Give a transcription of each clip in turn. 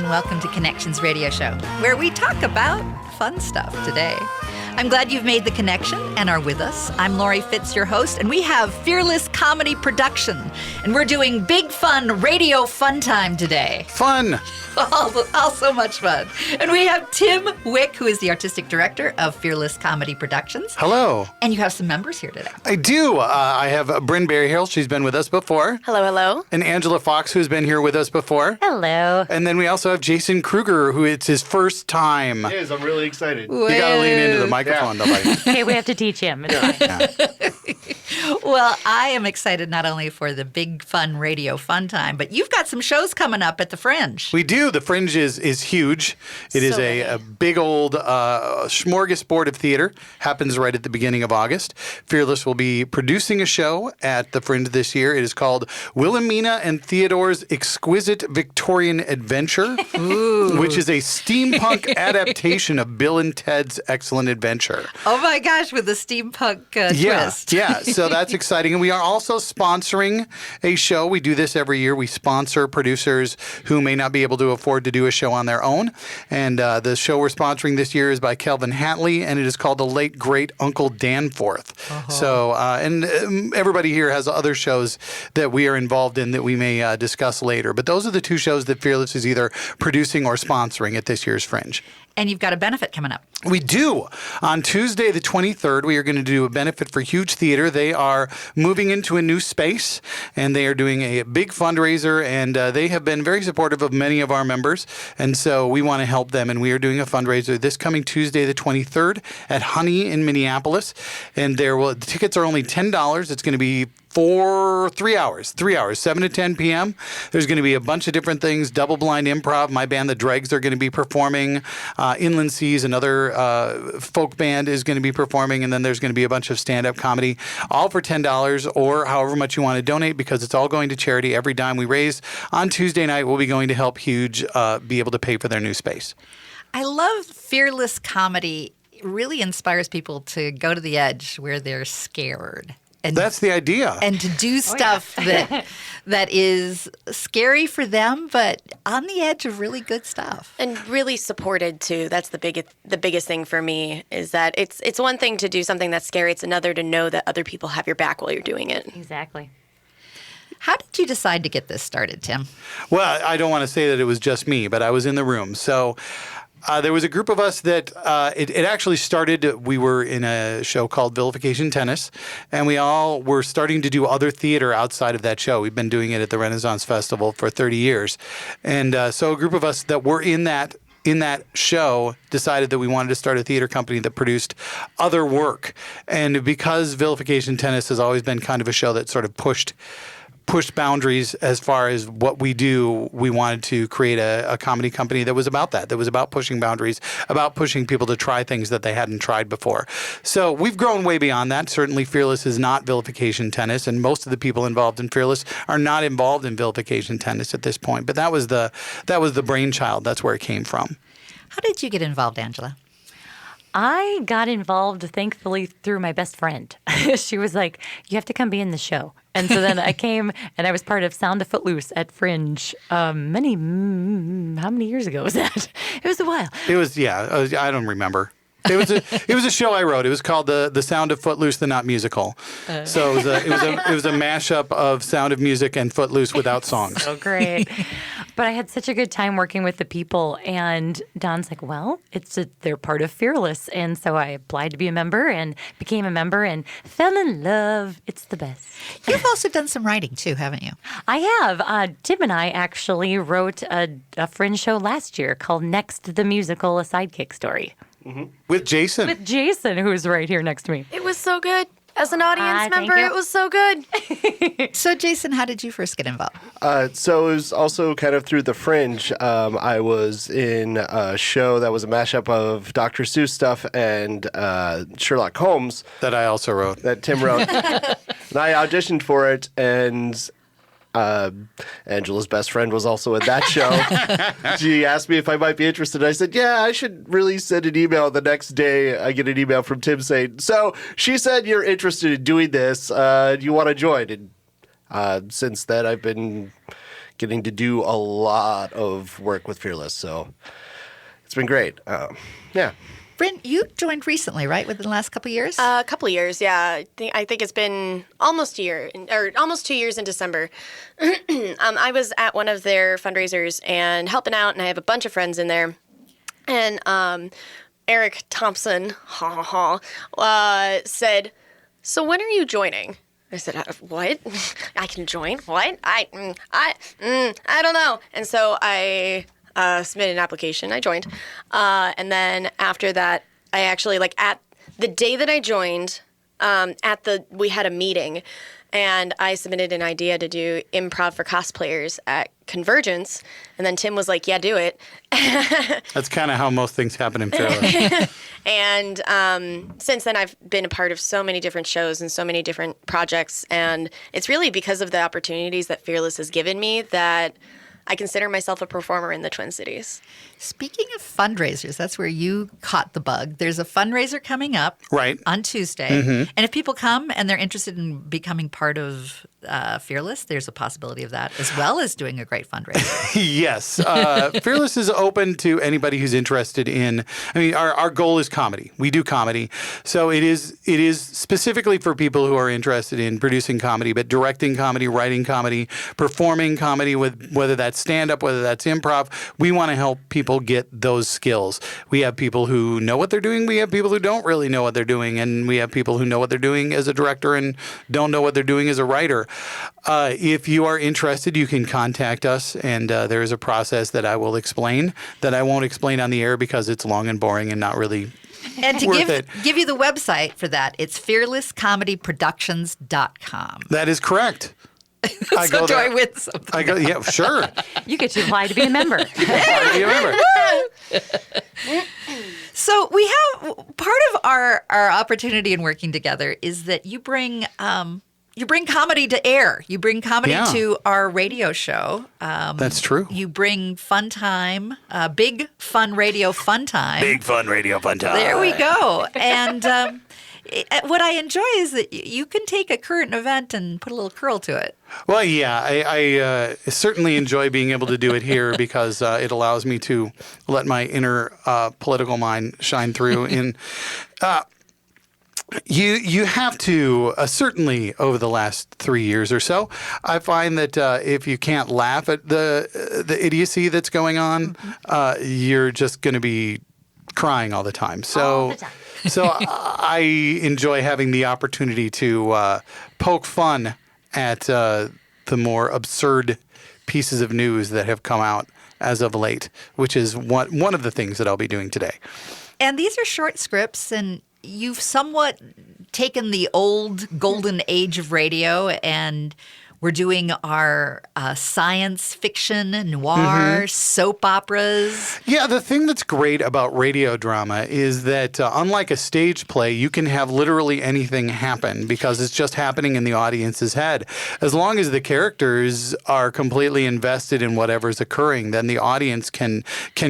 and welcome to Connections Radio Show, where we talk about fun stuff today. I'm glad you've made the connection and are with us. I'm Lori Fitz, your host, and we have Fearless Comedy Production, and we're doing big fun radio fun time today. Fun! All so much fun. And we have Tim Wick, who is the artistic director of Fearless Comedy Productions. Hello. And you have some members here today. I do. I have Bryn Berryhill. She's been with us before. Hello, hello. And Angela Fox, who's been here with us before. Hello. And then we also have Jason Kruger, who it's his first time. It is. I'm really excited. You got to lean into the microphone, though. Okay, we have to teach him. It's fine. Well, I am excited not only for the big fun radio fun time, but you've got some shows coming up at the Fringe. We do. The Fringe is huge. It is a big old smorgasbord of theater. Happens right at the beginning of August. Fearless will be producing a show at the Fringe this year. It is called Wilhelmina and Theodore's Exquisite Victorian Adventure, which is a steampunk adaptation of Bill and Ted's Excellent Adventure. Oh my gosh, with the steampunk twist. Yeah, so that's exciting. And we are also sponsoring a show. We do this every year. We sponsor producers who may not be able to afford to do a show on their own. And the show we're sponsoring this year is by Kelvin Hatley, and it is called The Late Great Uncle Danforth. So, and everybody here has other shows that we are involved in that we may discuss later. But those are the two shows that Fearless is either producing or sponsoring at this year's Fringe. And you've got a benefit coming up. We do. On Tuesday, the 23rd, we are going to do a benefit for Huge Theater. They are moving into a new space, and they are doing a big fundraiser, and they have been very supportive of many of our members, and so we want to help them, and we are doing a fundraiser this coming Tuesday, the 23rd, at Honey in Minneapolis, and the tickets are only $10. It's going to be for 3 hours, 7 to 10 p.m. There's going to be a bunch of different things. Double blind improv. My band, The Dregs, are going to be performing. Inland Seas, another folk band, is going to be performing. And then there's going to be a bunch of stand-up comedy, all for $10 or however much you want to donate, because it's all going to charity. Every dime we raise on Tuesday night will be going to help Huge be able to pay for their new space. I love Fearless Comedy. It really inspires people to go to the edge where they're scared. And that's the idea. And to do stuff that is scary for them, but on the edge of really good stuff. And really supported too. That's the biggest thing for me, is that it's one thing to do something that's scary. It's another to know that other people have your back while you're doing it. Exactly. How did you decide to get this started, Tim? Well, I don't want to say that it was just me, but I was in the room. So there was a group of us that it actually started. We were in a show called Vilification Tennis, and we all were starting to do other theater outside of that show. We've been doing it at the Renaissance Festival for 30 years. And so a group of us that were in that show decided that we wanted to start a theater company that produced other work. And because Vilification Tennis has always been kind of a show that sort of pushed boundaries as far as what we do, we wanted to create a comedy company that was about that was about pushing boundaries, about pushing people to try things that they hadn't tried before. So we've grown way beyond that. Certainly Fearless is not Vilification Tennis, and most of the people involved in Fearless are not involved in Vilification Tennis at this point. But that was the brainchild. That's where it came from. How did you get involved, Angela? I got involved, thankfully, through my best friend. She was like, you have to come be in the show. And so then I came, and I was part of Sound of Footloose at Fringe how many years ago was that? It was a while. It was, I don't remember. It was a show I wrote. It was called the Sound of Footloose, the Not Musical. So it was a mashup of Sound of Music and Footloose without songs. So great. But I had such a good time working with the people, and Don's like, well, they're part of Fearless. And so I applied to be a member and became a member and fell in love. It's the best. You've also done some writing too, haven't you? I have. Tim and I actually wrote a Fringe show last year called Next the Musical, a Sidekick Story. Mm-hmm. With Jason. With Jason, who's right here next to me. It was so good. As an audience thank member, you. it was so good. So, Jason, how did you first get involved? So it was also kind of through the Fringe. I was in a show that was a mashup of Dr. Seuss stuff and Sherlock Holmes. That I also wrote. That Tim wrote. And I auditioned for it, and Angela's best friend was also in that show. She asked me if I might be interested. I said, yeah, I should really send an email. The next day, I get an email from Tim saying, so she said you're interested in doing this. Do you want to join? And since then, I've been getting to do a lot of work with Fearless. So it's been great. Yeah. Bryn, you joined recently, right? Within the last couple of years? A couple of years, yeah. I think it's been almost a year, or almost 2 years in December. I was at one of their fundraisers and helping out, and I have a bunch of friends in there. And Eric Thompson said, "So when are you joining?" I said, "What? I can join? What? I don't know." And so I submitted an application. I joined, and then after that, I actually at the day that I joined, we had a meeting, and I submitted an idea to do improv for cosplayers at Convergence, and then Tim was like, "Yeah, do it." That's kind of how most things happen in Fearless. And since then, I've been a part of so many different shows and so many different projects, and it's really because of the opportunities that Fearless has given me that I consider myself a performer in the Twin Cities. Speaking of fundraisers, that's where you caught the bug. There's a fundraiser coming up Right. on Tuesday. And if people come and they're interested in becoming part of Fearless, there's a possibility of that, as well as doing a great fundraiser. Yes. Fearless is open to anybody who's interested in, our goal is comedy. We do comedy. So it is specifically for people who are interested in producing comedy, but directing comedy, writing comedy, performing comedy, with whether that's stand-up, whether that's improv. We want to help people get those skills. We have people who know what they're doing. We have people who don't really know what they're doing. And we have people who know what they're doing as a director and don't know what they're doing as a writer. If you are interested, you can contact us, and there is a process that I will explain that I won't explain on the air because it's long and boring and not really And to worth it. give you the website for that, it's fearlesscomedyproductions.com. That is correct. I So go do I there. win something? I go, yeah, sure. You get to apply to be a member. Do you remember? So we have part of our opportunity in working together is that you bring comedy to air. You bring comedy Yeah. to our radio show. That's true. You bring fun time, big fun radio fun time. Big fun radio fun time. There we go. And what I enjoy is that you can take a current event and put a little curl to it. Well, yeah, I certainly enjoy being able to do it here because it allows me to let my inner political mind shine through. You have to, certainly over the last 3 years or so, I find that if you can't laugh at the idiocy that's going on, you're just going to be crying all the time. So I enjoy having the opportunity to poke fun at the more absurd pieces of news that have come out as of late, which is one of the things that I'll be doing today. And these are short scripts, and you've somewhat taken the old golden age of radio, and we're doing our science fiction, noir, soap operas. Yeah, the thing that's great about radio drama is that unlike a stage play, you can have literally anything happen because it's just happening in the audience's head. As long as the characters are completely invested in whatever's occurring, then the audience can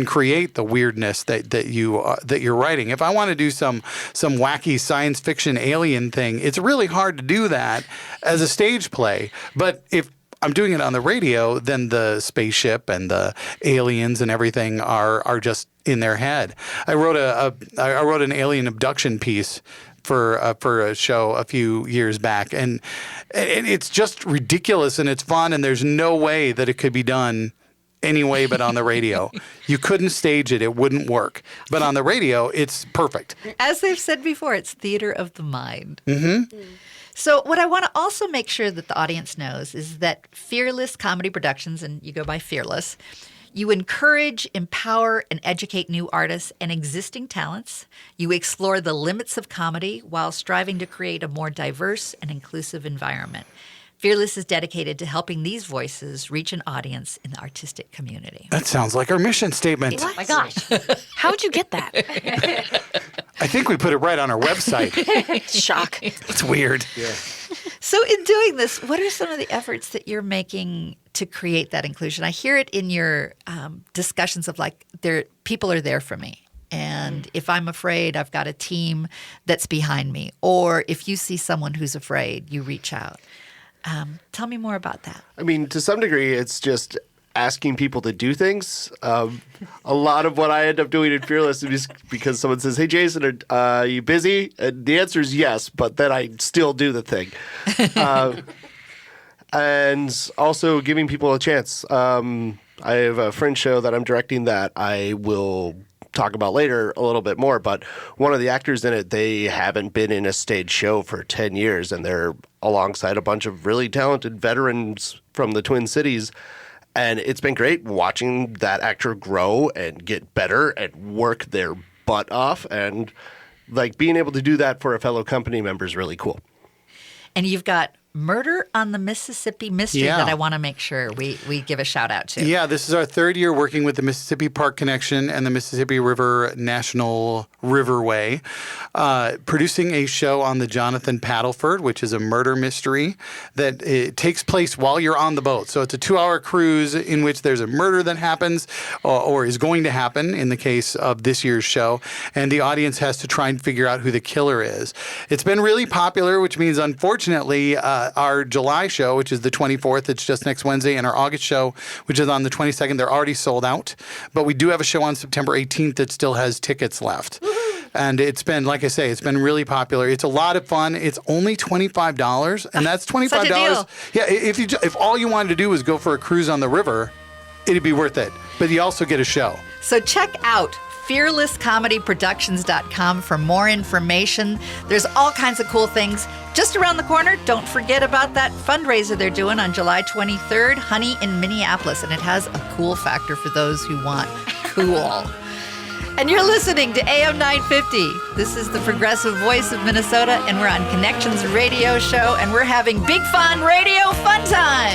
create the weirdness that you're writing. If I want to do some wacky science fiction alien thing, it's really hard to do that as a stage play. But if I'm doing it on the radio, then the spaceship and the aliens and everything are just in their head. I wrote an alien abduction piece for a show a few years back, and it's just ridiculous and it's fun, and there's no way that it could be done any way but on the radio. You couldn't stage it; it wouldn't work. But on the radio, it's perfect. As they've said before, it's theater of the mind. Mm-hmm. So what I want to also make sure that the audience knows is that Fearless Comedy Productions, and you go by Fearless, you encourage, empower, and educate new artists and existing talents. You explore the limits of comedy while striving to create a more diverse and inclusive environment. Fearless is dedicated to helping these voices reach an audience in the artistic community. That sounds like our mission statement. What? Oh my gosh. How'd you get that? I think we put it right on our website. Shock. It's weird. So in doing this, what are some of the efforts that you're making to create that inclusion? I hear it in your discussions of people are there for me. And if I'm afraid, I've got a team that's behind me. Or if you see someone who's afraid, you reach out. Tell me more about that. I mean, to some degree, it's just asking people to do things. A lot of what I end up doing in Fearless is because someone says, "Hey, Jason, are you busy?" And the answer is yes, but then I still do the thing. And also giving people a chance. I have a Fringe show that I'm directing that I will talk about later a little bit more, but one of the actors in it, they haven't been in a stage show for 10 years, and they're alongside a bunch of really talented veterans from the Twin Cities. And it's been great watching that actor grow and get better and work their butt off. And like being able to do that for a fellow company member is really cool. And you've got Murder on the Mississippi Mystery that I want to make sure we give a shout out to. Yeah, this is our third year working with the Mississippi Park Connection and the Mississippi River National Riverway, producing a show on the Jonathan Paddleford, which is a murder mystery that it takes place while you're on the boat. So it's a 2-hour cruise in which there's a murder that happens or is going to happen in the case of this year's show, and the audience has to try and figure out who the killer is. It's been really popular, which means, unfortunately, our July show, which is the 24th, it's just next Wednesday, and our August show, which is on the 22nd, they're already sold out. But we do have a show on September 18th that still has tickets left. And it's been, like I say, it's been really popular. It's a lot of fun. It's only $25, and that's $25. Such a deal. Yeah, if all you wanted to do was go for a cruise on the river, it'd be worth it. But you also get a show. So check out fearlesscomedyproductions.com for more information. There's all kinds of cool things just around the corner. Don't forget about that fundraiser they're doing on July 23rd, Honey in Minneapolis, and it has a cool factor for those who want cool. And you're listening to AM 950. This is the progressive voice of Minnesota, and we're on Connections Radio Show, and we're having big fun radio fun time.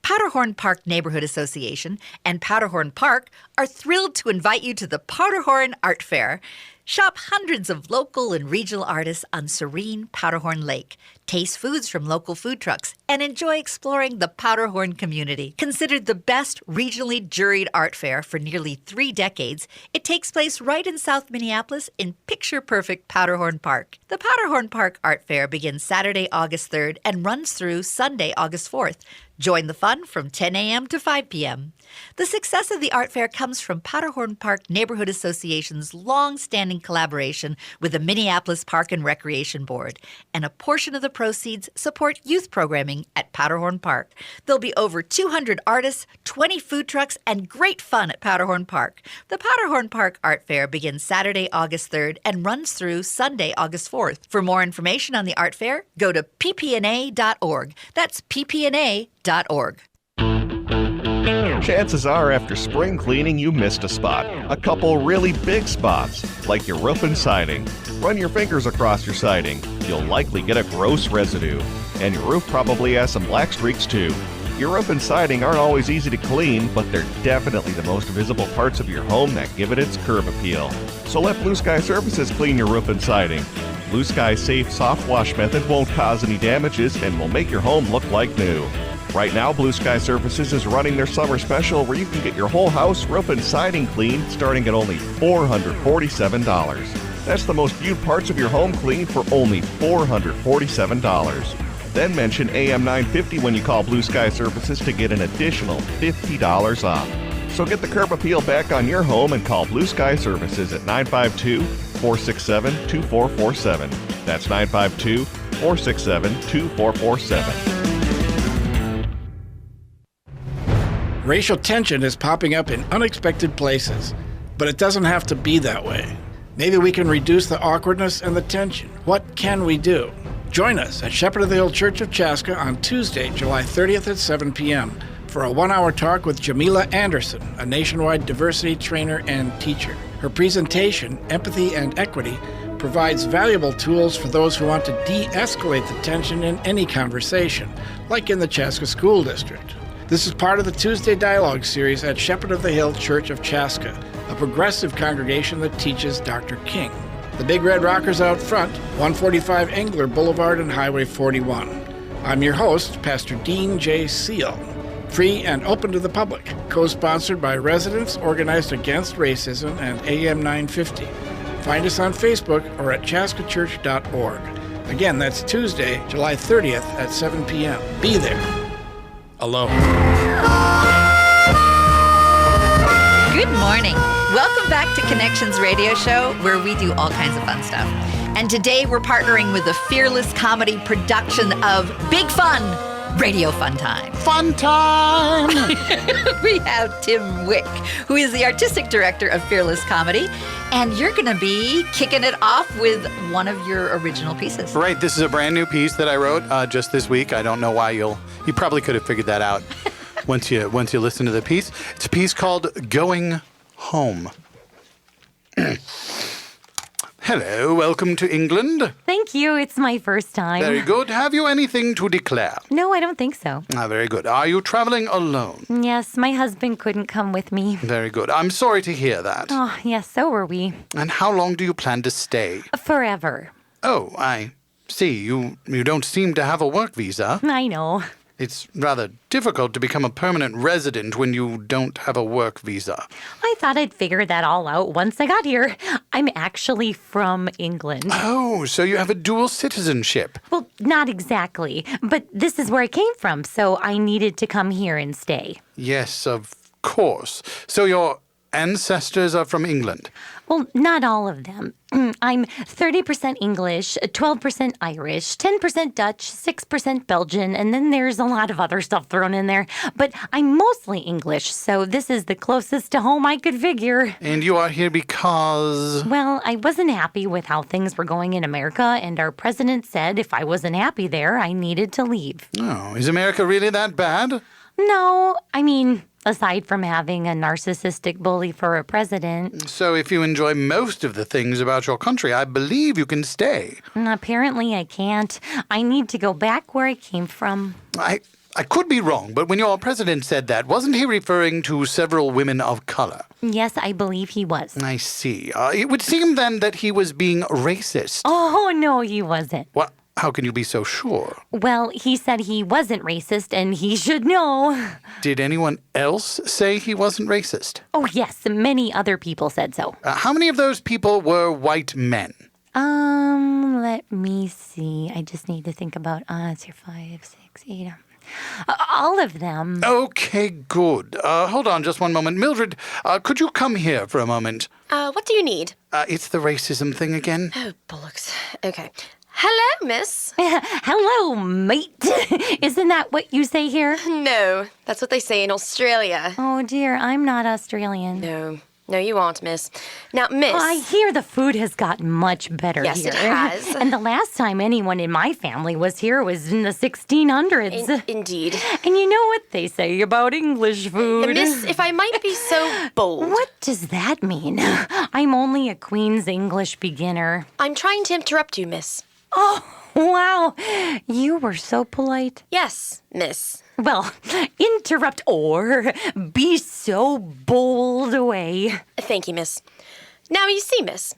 Powderhorn Park Neighborhood Association and Powderhorn Park are thrilled to invite you to the Powderhorn Art Fair. Shop hundreds of local and regional artists on serene Powderhorn Lake. Taste foods from local food trucks and enjoy exploring the Powderhorn community. Considered the best regionally juried art fair for nearly 3 decades, it takes place right in South Minneapolis in picture-perfect Powderhorn Park. The Powderhorn Park Art Fair begins Saturday, August 3rd and runs through Sunday, August 4th. Join the fun from 10 a.m. to 5 p.m. The success of the art fair comes from Powderhorn Park Neighborhood Association's long-standing collaboration with the Minneapolis Park and Recreation Board, and a portion of the proceeds support youth programming at Powderhorn Park. There'll be over 200 artists, 20 food trucks, and great fun at Powderhorn Park. The Powderhorn Park Art Fair begins Saturday, August 3rd and runs through Sunday, August 4th. For more information on the art fair, go to ppna.org. That's ppna.org. Chances are after spring cleaning you missed a spot. A couple really big spots, like your roof and siding. Run your fingers across your siding. You'll likely get a gross residue. And your roof probably has some black streaks too. Your roof and siding aren't always easy to clean, but they're definitely the most visible parts of your home that give it its curb appeal. So let Blue Sky Services clean your roof and siding. Blue Sky's safe soft wash method won't cause any damages and will make your home look like new. Right now, Blue Sky Services is running their summer special where you can get your whole house, roof, and siding cleaned starting at only $447. That's the most viewed parts of your home cleaned for only $447. Then mention AM 950 when you call Blue Sky Services to get an additional $50 off. So get the curb appeal back on your home and call Blue Sky Services at 952-467-2447. That's 952-467-2447. Racial tension is popping up in unexpected places, but it doesn't have to be that way. Maybe we can reduce the awkwardness and the tension. What can we do? Join us at Shepherd of the Hill Church of Chaska on Tuesday, July 30th at 7 p.m. for a 1-hour talk with Jamila Anderson, a nationwide diversity trainer and teacher. Her presentation, Empathy and Equity, provides valuable tools for those who want to de-escalate the tension in any conversation, like in the Chaska School District. This is part of the Tuesday Dialogue series at Shepherd of the Hill Church of Chaska, a progressive congregation that teaches Dr. King. The Big Red Rockers out front, 145 Engler Boulevard and Highway 41. I'm your host, Pastor Dean J. Seal. Free and open to the public, co-sponsored by Residents Organized Against Racism and AM 950. Find us on Facebook or at chaskachurch.org. Again, that's Tuesday, July 30th at 7 p.m. Be there. Alone. Good morning. Welcome back to Connections Radio Show, where we do all kinds of fun stuff. And today we're partnering with the Fearless Comedy production of Big Fun, Radio Fun Time. Fun time! We have Tim Wick, who is the artistic director of Fearless Comedy, and you're going to be kicking it off with one of your original pieces. Right, this is a brand new piece that I wrote just this week. I don't know why you probably could have figured that out once you listen to the piece. It's a piece called Going Home. Hello, welcome to England. Thank you. It's my first time. Very good. Have you anything to declare? No, I don't think so. Very good. Are you traveling alone? Yes, my husband couldn't come with me. Very good. I'm sorry to hear that. Oh, yes, so were we. And how long do you plan to stay? Forever. Oh, I see. You don't seem to have a work visa. I know. It's rather difficult to become a permanent resident when you don't have a work visa. I thought I'd figure that all out once I got here. I'm actually from England. Oh, so you have a dual citizenship. Well, not exactly, but this is where I came from, so I needed to come here and stay. Yes, of course. So your ancestors are from England. Well, not all of them. I'm 30% English, 12% Irish, 10% Dutch, 6% Belgian, and then there's a lot of other stuff thrown in there. But I'm mostly English, so this is the closest to home I could figure. And you are here because... Well, I wasn't happy with how things were going in America, and our president said if I wasn't happy there, I needed to leave. Oh, is America really that bad? No, I mean, aside from having a narcissistic bully for a president. So if you enjoy most of the things about your country, I believe you can stay. Apparently I can't. I need to go back where I came from. I could be wrong, but when your president said that, wasn't he referring to several women of color? Yes, I believe he was. I see. It would seem then that he was being racist. Oh, no, he wasn't. What? How can you be so sure? Well, he said he wasn't racist, and he should know. Did anyone else say he wasn't racist? Oh, yes, many other people said so. How many of those people were white men? Let me see. I just need to think about, it's your 5, 6, 8, all of them. Okay, good. Hold on just one moment. Mildred, could you come here for a moment? What do you need? It's the racism thing again. Oh, bollocks. Okay. Hello, miss. Hello, mate. Isn't that what you say here? No, that's what they say in Australia. Oh, dear, I'm not Australian. No, you aren't, miss. Now, miss. I hear the food has gotten much better Yes, here. it has. And the last time anyone in my family was here was in the 1600s. Indeed. And you know what they say about English food. Miss, if I might be so bold. What does that mean? I'm only a Queen's English beginner. I'm trying to interrupt you, miss. Oh, wow. You were so polite. Yes, miss. Well, interrupt or be so bold away. Thank you, miss. Now, you see, miss,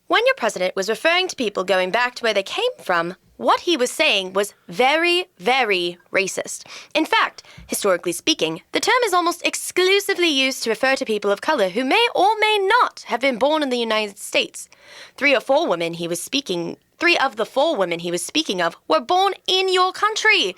when your president was referring to people going back to where they came from, what he was saying was very, very racist. In fact, historically speaking, the term is almost exclusively used to refer to people of color who may or may not have been born in the United States. Three of the four women he was speaking of were born in your country.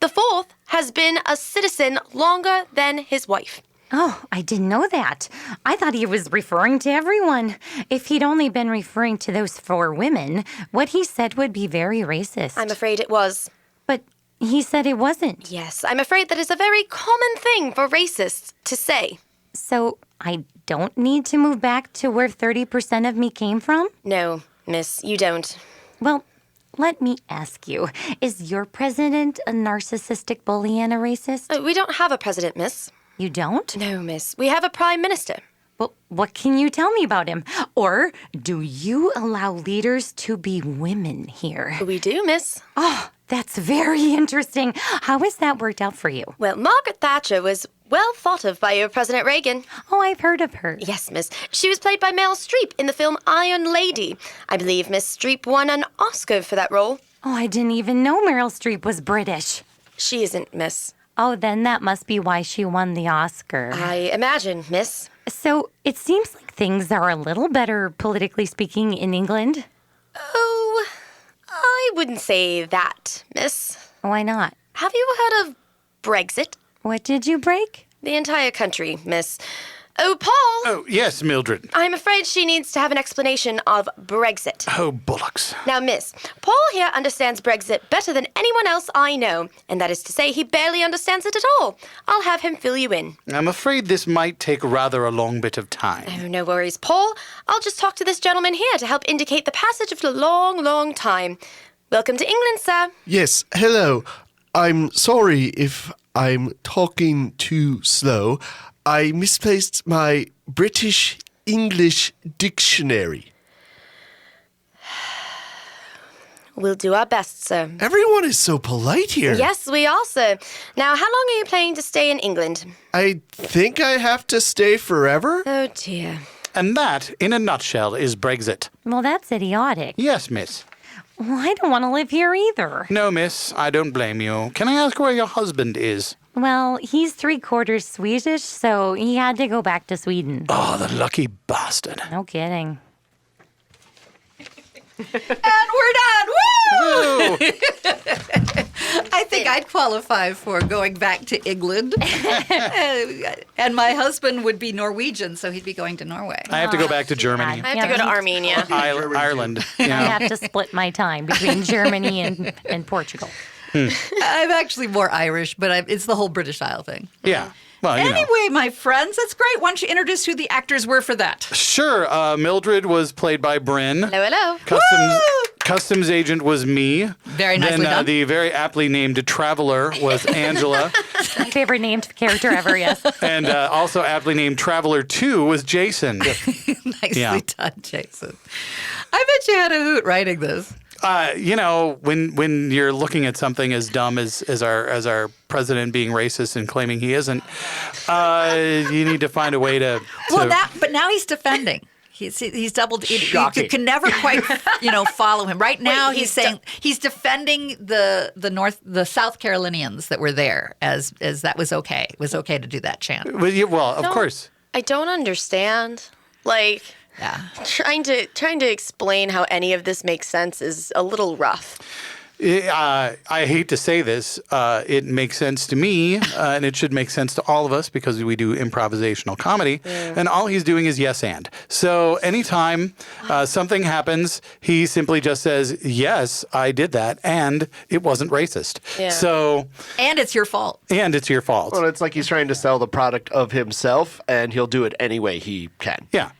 The fourth has been a citizen longer than his wife. Oh, I didn't know that. I thought he was referring to everyone. If he'd only been referring to those 4 women, what he said would be very racist. I'm afraid it was. But he said it wasn't. Yes, I'm afraid that is a very common thing for racists to say. So I don't need to move back to where 30% of me came from? No, miss, you don't. Well, let me ask you, is your president a narcissistic bully and a racist? We don't have a president, miss. You don't? No, miss. We have a prime minister. Well, what can you tell me about him? Or do you allow leaders to be women here? We do, miss. Oh, that's very interesting. How has that worked out for you? Well, Margaret Thatcher was well thought of by your President Reagan. Oh, I've heard of her. Yes, miss. She was played by Meryl Streep in the film Iron Lady. I believe Miss Streep won an Oscar for that role. Oh, I didn't even know Meryl Streep was British. She isn't, miss. Oh, then that must be why she won the Oscar. I imagine, miss. So it seems like things are a little better, politically speaking, in England. Oh, I wouldn't say that, miss. Why not? Have you heard of Brexit? What did you break? The entire country, miss. Oh, Paul! Oh, yes, Mildred. I'm afraid she needs to have an explanation of Brexit. Oh, bollocks. Now, miss, Paul here understands Brexit better than anyone else I know, and that is to say he barely understands it at all. I'll have him fill you in. I'm afraid this might take rather a long bit of time. Oh, no worries, Paul. I'll just talk to this gentleman here to help indicate the passage of a long, long time. Welcome to England, sir. Yes, hello. I'm sorry if I'm talking too slow. I misplaced my British English dictionary. We'll do our best, sir. Everyone is so polite here. Yes, we are, sir. Now, how long are you planning to stay in England? I think I have to stay forever. Oh, dear. And that, in a nutshell, is Brexit. Well, that's idiotic. Yes, miss. Well, I don't want to live here either. No, miss, I don't blame you. Can I ask where your husband is? Well, he's 3/4 Swedish, so he had to go back to Sweden. Oh, the lucky bastard. No kidding. And we're done. Woo! Woo! I think I'd qualify for going back to England. And my husband would be Norwegian, so he'd be going to Norway. I have to go back to Germany. I have to go to Armenia. Ireland. You I know? have to split my time between Germany and Portugal. I'm actually more Irish, but it's the whole British Isle thing. Yeah. Well, you know. Anyway, my friends, that's great. Why don't you introduce who the actors were for that? Sure. Mildred was played by Bryn. Hello, hello. Customs agent was me. Very nicely then, done. The very aptly named Traveler was Angela. My favorite named character ever, yes. And also aptly named Traveler 2 was Jason. Nicely Yeah. done, Jason. I bet you had a hoot writing this. When you're looking at something as dumb as our president being racist and claiming he isn't, you need to find a way to. But now he's defending. He's doubled. You can never quite, follow him. Right now, he's saying he's defending the South Carolinians that were there as that was okay. It was okay to do that chant. Of course. I don't understand. Like, Yeah. trying to explain how any of this makes sense is a little rough. I hate to say this. It makes sense to me, and it should make sense to all of us because we do improvisational comedy. And all he's doing is yes and. So anytime something happens, he simply just says, yes, I did that, and it wasn't racist. Yeah. So, And it's your fault. and it's your fault. Well, it's like he's trying to sell the product of himself, and he'll do it any way he can. Yeah.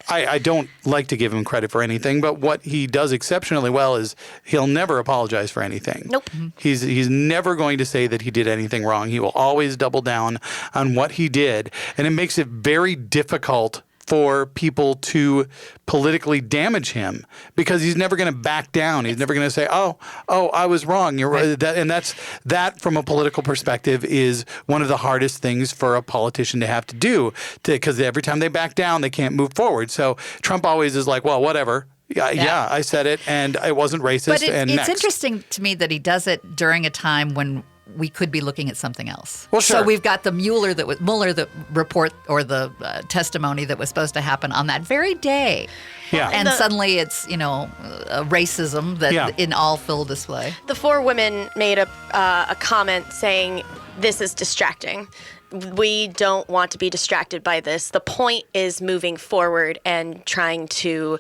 I don't like to give him credit for anything, but what he does exceptionally well is he'll never apologize for anything. Nope. He's never going to say that he did anything wrong. He will always double down on what he did, and it makes it very difficult for people to politically damage him because he's never going to back down. He's never going to say, "Oh, I was wrong." You're right. That from a political perspective is one of the hardest things for a politician to have to do because every time they back down, they can't move forward. So Trump always is like, "Well, whatever. Yeah, I said it, and it wasn't racist." But and it's next. interesting to me that he does it during a time when we could be looking at something else. Well, sure. So we've got the Mueller report or the testimony that was supposed to happen on that very day. Yeah. And suddenly it's, racism that Yeah. in all full display. The four women made a comment saying, "This is distracting. We don't want to be distracted by this. The point is moving forward and trying to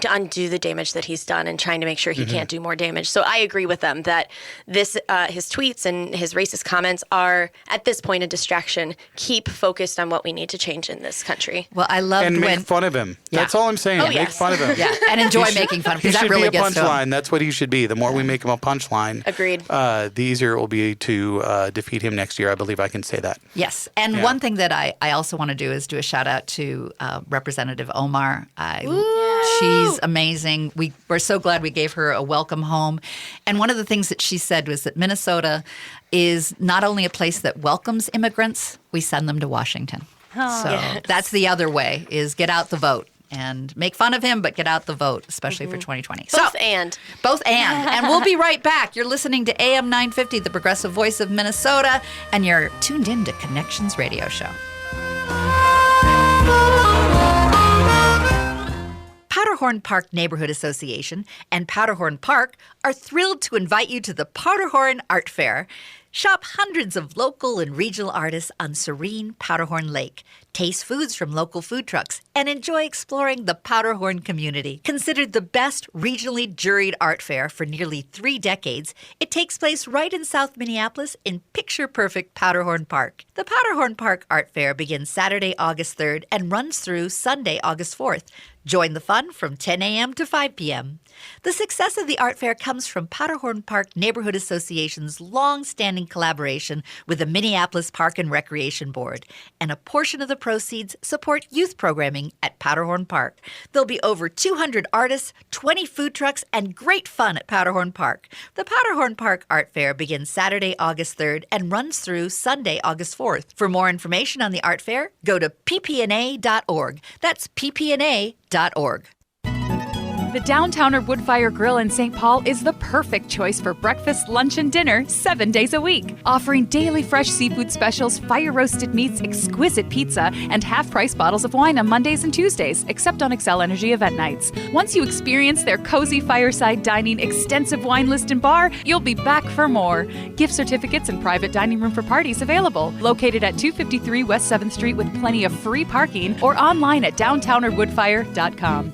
undo the damage that he's done and trying to make sure he can't do more damage." So I agree with them that this his tweets and his racist comments are at this point a distraction. Keep focused on what we need to change in this country. Well, I loved and when make fun of him. Yeah. That's all I'm saying. Oh, Make yes. fun of him. yeah, and enjoy making fun of He because that should really be a gets to him. punchline. That's what he should be. The more we make him a punchline, Agreed. The easier it will be to defeat him next year. I believe I can say that. Yes. And Yeah. one thing that I also want to do is do a shout out to Representative Omar. She's amazing. We're so glad we gave her a welcome home. And one of the things that she said was that Minnesota is not only a place that welcomes immigrants, we send them to Washington. So that's the other way is get out the vote and make fun of him, but get out the vote, especially for 2020. Both and. Both and. And we'll be right back. You're listening to AM 950, the progressive voice of Minnesota, and you're tuned in to Connections Radio Show. Powder Powderhorn Park Neighborhood Association and Powderhorn Park are thrilled to invite you to the Powderhorn Art Fair. Shop hundreds of local and regional artists on serene Powderhorn Lake. Taste foods from local food trucks and enjoy exploring the Powderhorn community. Considered the best regionally juried art fair for nearly 3 decades, it takes place right in South Minneapolis in picture-perfect Powderhorn Park. The Powderhorn Park Art Fair begins Saturday, August 3rd and runs through Sunday, August 4th. Join the fun from 10 a.m. to 5 p.m. The success of the art fair comes from Powderhorn Park Neighborhood Association's long-standing collaboration with the Minneapolis Park and Recreation Board, and a portion of the proceeds support youth programming at Powderhorn Park. There'll be over 200 artists, 20 food trucks, and great fun at Powderhorn Park. The Powderhorn Park Art Fair begins Saturday, August 3rd and runs through Sunday, August 4th. For more information on the art fair, go to ppna.org. That's ppna.org. The Downtowner Woodfire Grill in St. Paul is the perfect choice for breakfast, lunch, and dinner 7 days a week. Offering daily fresh seafood specials, fire-roasted meats, exquisite pizza, and half-price bottles of wine on Mondays and Tuesdays, except on Xcel Energy event nights. Once you experience their cozy fireside dining, extensive wine list, and bar, you'll be back for more. Gift certificates and private dining room for parties available. Located at 253 West 7th Street with plenty of free parking, or online at downtownerwoodfire.com.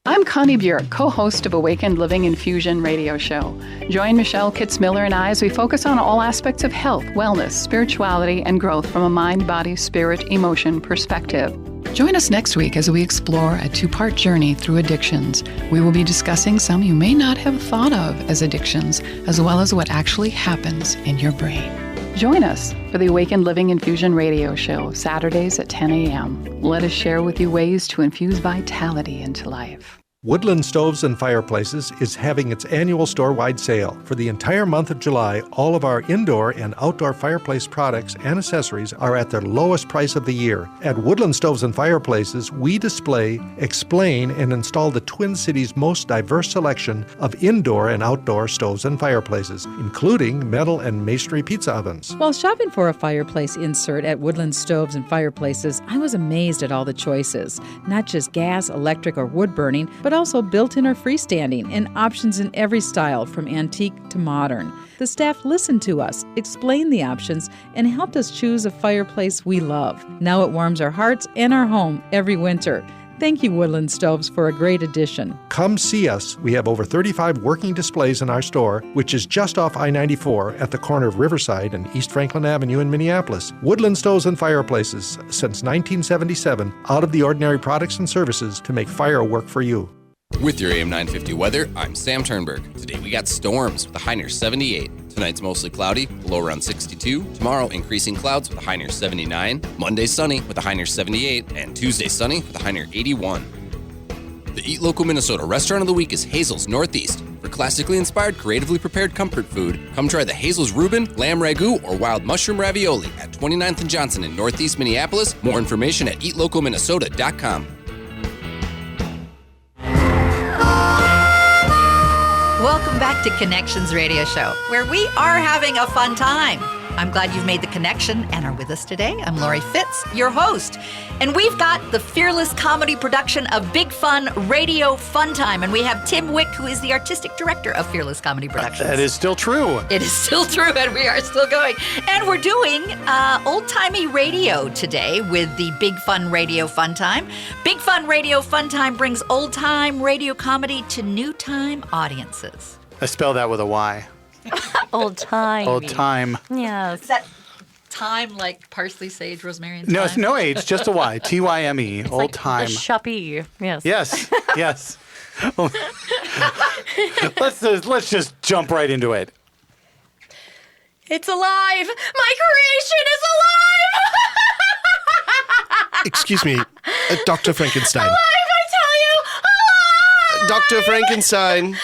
I'm Connie Bjork, co-host of Awakened Living Infusion radio show. Join Michelle Kitzmiller and I as we focus on all aspects of health, wellness, spirituality, and growth from a mind, body, spirit, emotion perspective. Join us next week as we explore a 2-part journey through addictions. We will be discussing some you may not have thought of as addictions, as well as what actually happens in your brain. Join us for the Awakened Living Infusion radio show, Saturdays at 10 a.m. Let us share with you ways to infuse vitality into life. Woodland Stoves and Fireplaces is having its annual store-wide sale. For the entire month of July, all of our indoor and outdoor fireplace products and accessories are at their lowest price of the year. At Woodland Stoves and Fireplaces, we display, explain, and install the Twin Cities' most diverse selection of indoor and outdoor stoves and fireplaces, including metal and masonry pizza ovens. While shopping for a fireplace insert at Woodland Stoves and Fireplaces, I was amazed at all the choices. Not just gas, electric, or wood burning, but also built-in or freestanding, and options in every style from antique to modern. The staff listened to us, explained the options, and helped us choose a fireplace we love. Now it warms our hearts and our home every winter. Thank you, Woodland Stoves, for a great addition. Come see us. We have over 35 working displays in our store, which is just off I-94 at the corner of Riverside and East Franklin Avenue in Minneapolis. Woodland Stoves and Fireplaces, since 1977, out of the ordinary products and services to make fire work for you. With your AM 950 weather, I'm Sam Turnberg. Today we got storms with a high near 78. Tonight's mostly cloudy, low around 62. Tomorrow, increasing clouds with a high near 79. Monday, sunny with a high near 78. And Tuesday, sunny with a high near 81. The Eat Local Minnesota Restaurant of the Week is Hazel's Northeast. For classically inspired, creatively prepared comfort food, come try the Hazel's Reuben, Lamb Ragu, or Wild Mushroom Ravioli at 29th and Johnson in Northeast Minneapolis. More information at eatlocalminnesota.com. Welcome back to Connections Radio Show, where we are having a fun time. I'm glad you've made the connection and are with us today. I'm Lori Fitz, your host. And we've got the fearless comedy production of Big Fun Radio Fun Time. And we have Tim Wick, who is the artistic director of Fearless Comedy Productions. That is still true. It is still true, and we are still going. And we're doing old-timey radio today with the Big Fun Radio Fun Time. Big Fun Radio Fun Time brings old-time radio comedy to new-time audiences. I spell that with a Y. Old time. Old time. Yes. Is that time like parsley, sage, rosemary, and No, thyme? it's no H, just a Y. T-Y-M-E. It's Old like time. The shoppy. Yes. Yes. Yes. Let's just jump right into it. It's alive! My creation is alive! Excuse me, Dr. Frankenstein. Alive, I tell you! Alive! Dr. Frankenstein.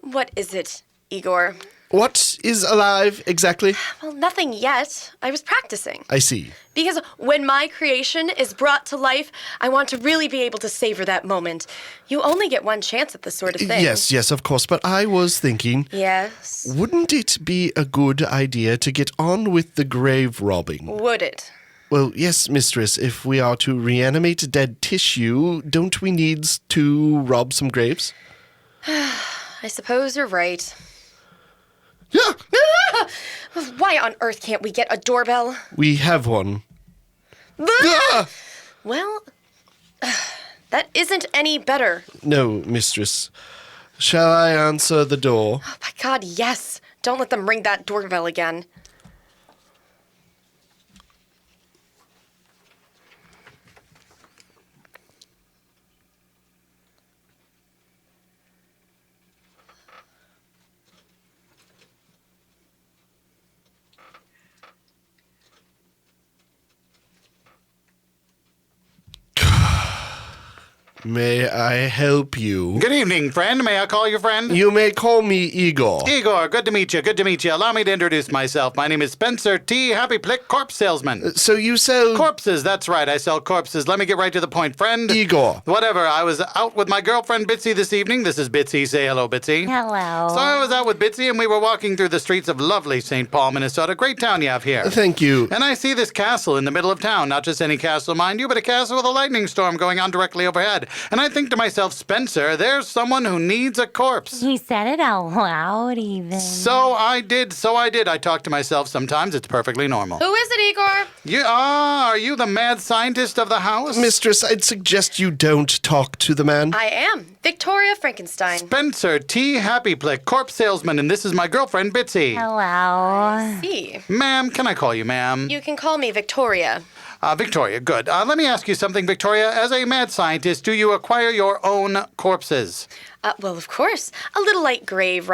What is it, Igor? What is alive exactly? Well, nothing yet. I was practicing. I see. Because when my creation is brought to life, I want to really be able to savor that moment. You only get one chance at this sort of thing. Yes, of course. But I was thinking, Yes. wouldn't it be a good idea to get on with the grave robbing? Would it? Well, yes, mistress. If we are to reanimate dead tissue, don't we need to rob some graves? I suppose you're right. Yeah. Why on earth can't we get a doorbell? We have one. Well, that isn't any better. No, mistress. Shall I answer the door? Oh, my God, yes. Don't let them ring that doorbell again. May I help you? Good evening, friend. May I call you friend? You may call me Igor. Igor, good to meet you. Good to meet you. Allow me to introduce myself. My name is Spencer T. Happy Plick, corpse salesman. So you sell... Corpses, that's right. I sell corpses. Let me get right to the point, friend. Igor. Whatever. I was out with my girlfriend Bitsy this evening. This is Bitsy. Say hello, Bitsy. Hello. So I was out with Bitsy and we were walking through the streets of lovely St. Paul, Minnesota. Great town you have here. Thank you. And I see this castle in the middle of town. Not just any castle, mind you, but a castle with a lightning storm going on directly overhead. And I think to myself, Spencer, there's someone who needs a corpse. He said it out loud even. So I did. I talk to myself sometimes. It's perfectly normal. Who is it, Igor? Are you the mad scientist of the house? Mistress, I'd suggest you don't talk to the man. I am. Victoria Frankenstein. Spencer T. Happy Plick, corpse salesman, and this is my girlfriend, Bitsy. Hello. See. Ma'am, can I call you ma'am? You can call me Victoria. Victoria, good. Let me ask you something, Victoria. As a mad scientist, do you acquire your own corpses? Well, of course. A little light grave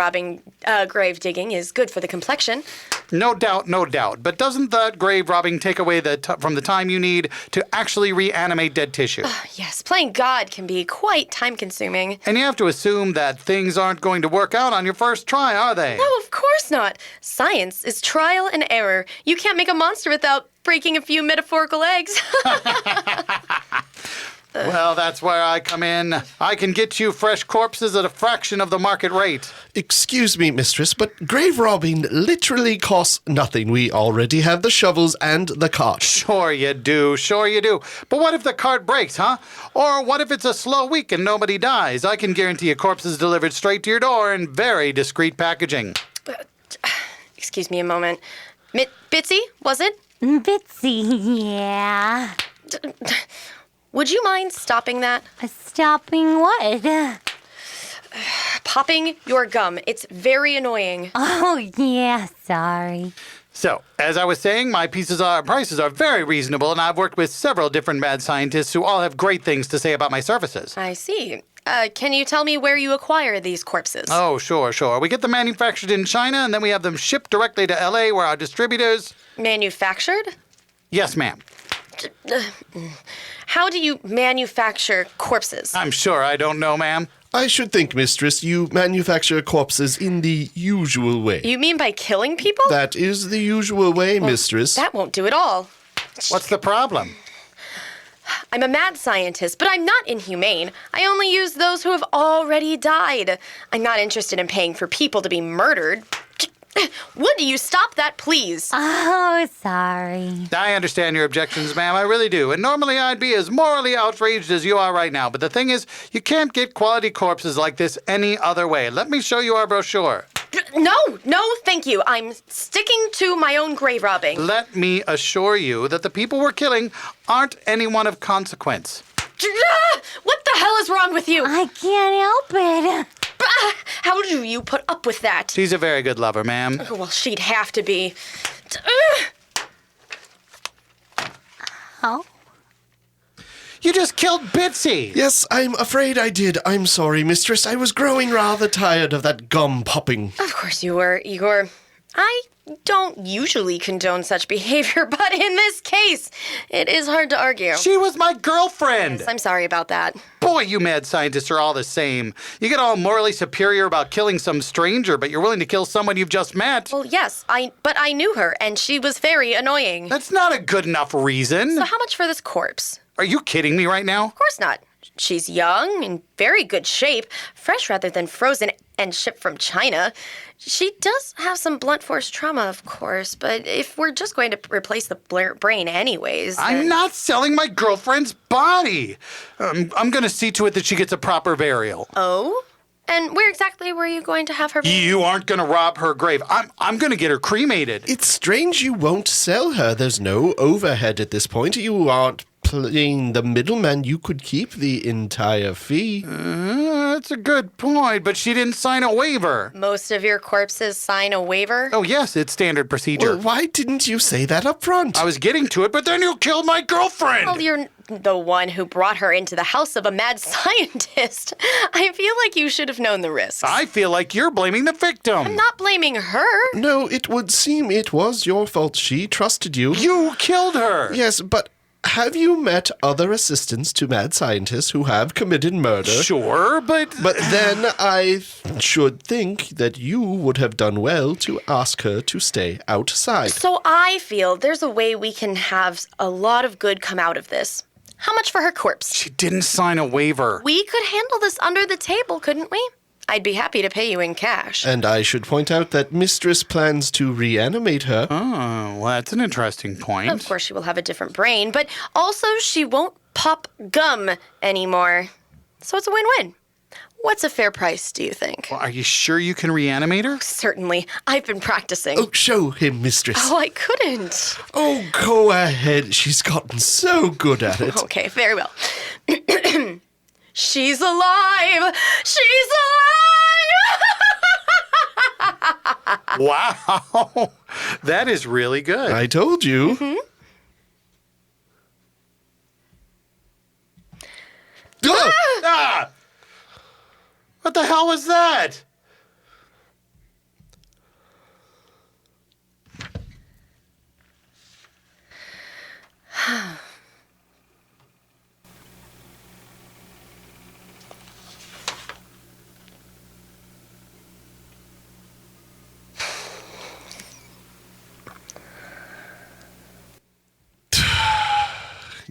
digging is good for the complexion. No doubt, no doubt. But doesn't that grave robbing take away from the time you need to actually reanimate dead tissue? Yes, playing God can be quite time-consuming. And you have to assume that things aren't going to work out on your first try, are they? No, of course not. Science is trial and error. You can't make a monster without breaking a few metaphorical eggs. Well, that's where I come in. I can get you fresh corpses at a fraction of the market rate. Excuse me, mistress, but grave robbing literally costs nothing. We already have the shovels and the cart. Sure you do. But what if the cart breaks, huh? Or what if it's a slow week and nobody dies? I can guarantee a corpse is delivered straight to your door in very discreet packaging. Excuse me a moment. Bitsy, was it? Bitsy, yeah. Would you mind stopping that? Stopping what? Popping your gum. It's very annoying. Oh, yeah, sorry. So, as I was saying, my prices are very reasonable, and I've worked with several different mad scientists who all have great things to say about my services. I see. Can you tell me where you acquire these corpses? Oh, sure. We get them manufactured in China, and then we have them shipped directly to L.A., where our distributors... Manufactured? Yes, ma'am. How do you manufacture corpses? I'm sure I don't know, ma'am. I should think, mistress, you manufacture corpses in the usual way. You mean by killing people? That is the usual way, mistress. That won't do at all. What's the problem? I'm a mad scientist, but I'm not inhumane. I only use those who have already died. I'm not interested in paying for people to be murdered. Would you stop that, please? Oh, sorry. I understand your objections, ma'am. I really do. And normally I'd be as morally outraged as you are right now. But the thing is, you can't get quality corpses like this any other way. Let me show you our brochure. No, thank you. I'm sticking to my own grave robbing. Let me assure you that the people we're killing aren't anyone of consequence. What the hell is wrong with you? I can't help it. How do you put up with that? She's a very good lover, ma'am. Well, she'd have to be. Oh? You just killed Bitsy! Yes, I'm afraid I did. I'm sorry, mistress. I was growing rather tired of that gum popping. Of course you were, Igor. I don't usually condone such behavior, but in this case, it is hard to argue. She was my girlfriend! Yes, I'm sorry about that. Boy, you mad scientists are all the same. You get all morally superior about killing some stranger, but you're willing to kill someone you've just met. Well, yes, but I knew her, and she was very annoying. That's not a good enough reason. So how much for this corpse? Are you kidding me right now? Of course not. She's young, in very good shape, fresh rather than frozen and shipped from China. She does have some blunt force trauma, of course, but if we're just going to replace the brain anyways... I'm not selling my girlfriend's body. I'm going to see to it that she gets a proper burial. Oh? And where exactly were you going to have her buried? You aren't going to rob her grave. I'm going to get her cremated. It's strange you won't sell her. There's no overhead at this point. You aren't playing the middleman. You could keep the entire fee. That's a good point, but she didn't sign a waiver. Most of your corpses sign a waiver? Oh, yes, it's standard procedure. Well, why didn't you say that up front? I was getting to it, but then you killed my girlfriend. Well, you're the one who brought her into the house of a mad scientist. I feel like you should have known the risks. I feel like you're blaming the victim. I'm not blaming her. No, it would seem it was your fault. She trusted you. You killed her. Yes, but have you met other assistants to mad scientists who have committed murder? Sure, but then I should think that you would have done well to ask her to stay outside. So I feel there's a way we can have a lot of good come out of this. How much for her corpse? She didn't sign a waiver. We could handle this under the table, couldn't we? I'd be happy to pay you in cash. And I should point out that Mistress plans to reanimate her. Oh, well, that's an interesting point. Of course, she will have a different brain, but also she won't pop gum anymore. So it's a win-win. What's a fair price, do you think? Well, are you sure you can reanimate her? Certainly. I've been practicing. Oh, show him, Mistress. Oh, I couldn't. Oh, go ahead. She's gotten so good at it. Okay, very well. She's alive! She's alive! Wow. That is really good. I told you. Mm-hmm. Oh! Ah! What the hell was that?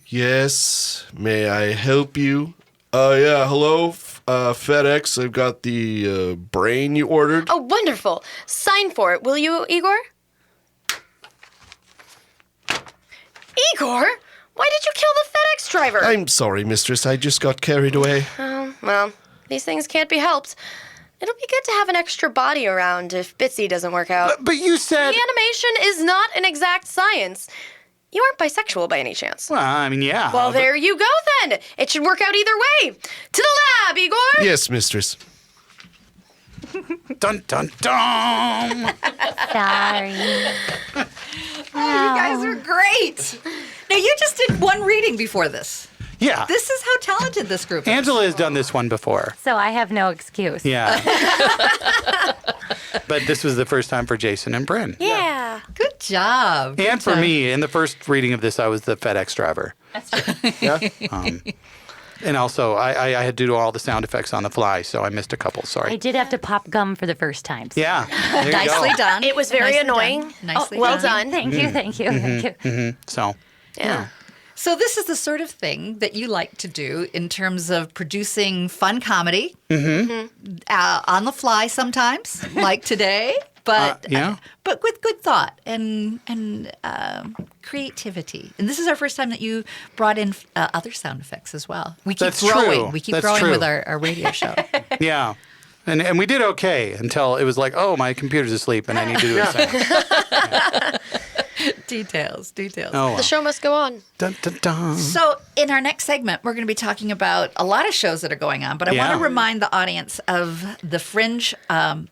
Yes, may I help you? Yeah, hello, FedEx. I've got the brain you ordered. Oh, wonderful. Sign for it, will you, Igor? Igor? Why did you kill the FedEx driver? I'm sorry, Mistress. I just got carried away. Oh, well, these things can't be helped. It'll be good to have an extra body around if Bitsy doesn't work out. But you said... The animation is not an exact science. You aren't bisexual by any chance. Well, I mean, yeah. Well, there you go then. It should work out either way. To the lab, Igor! Yes, Mistress. Dun, dun, dun! Sorry. Oh, you guys are great. Now, you just did one reading before this. Yeah. This is how talented this group is. Angela has done this one before. So I have no excuse. Yeah. But this was the first time for Jason and Bryn. Yeah. Good job. And for me, in the first reading of this, I was the FedEx driver. That's true. Yeah. And also, I had to do all the sound effects on the fly, so I missed a couple. I Sorry. did have to pop gum for the first time. So. Yeah. There you Nicely go. done. It was very Nicely annoying. done. Nicely well done. done. Thank you, thank you, thank you. So, Yeah. So this is the sort of thing that you like to do in terms of producing fun comedy on the fly sometimes, like today, but yeah. but with good thought and creativity. And this is our first time that you brought in other sound effects as well. We keep That's growing. true. We keep That's growing true. with our radio show. yeah. And we did okay until it was like, oh, my computer's asleep and I need to do a sound. Details. Oh, well. The show must go on. Dun, dun, dun. So, in our next segment, we're going to be talking about a lot of shows that are going on, but I want Yeah. to remind the audience of the Fringe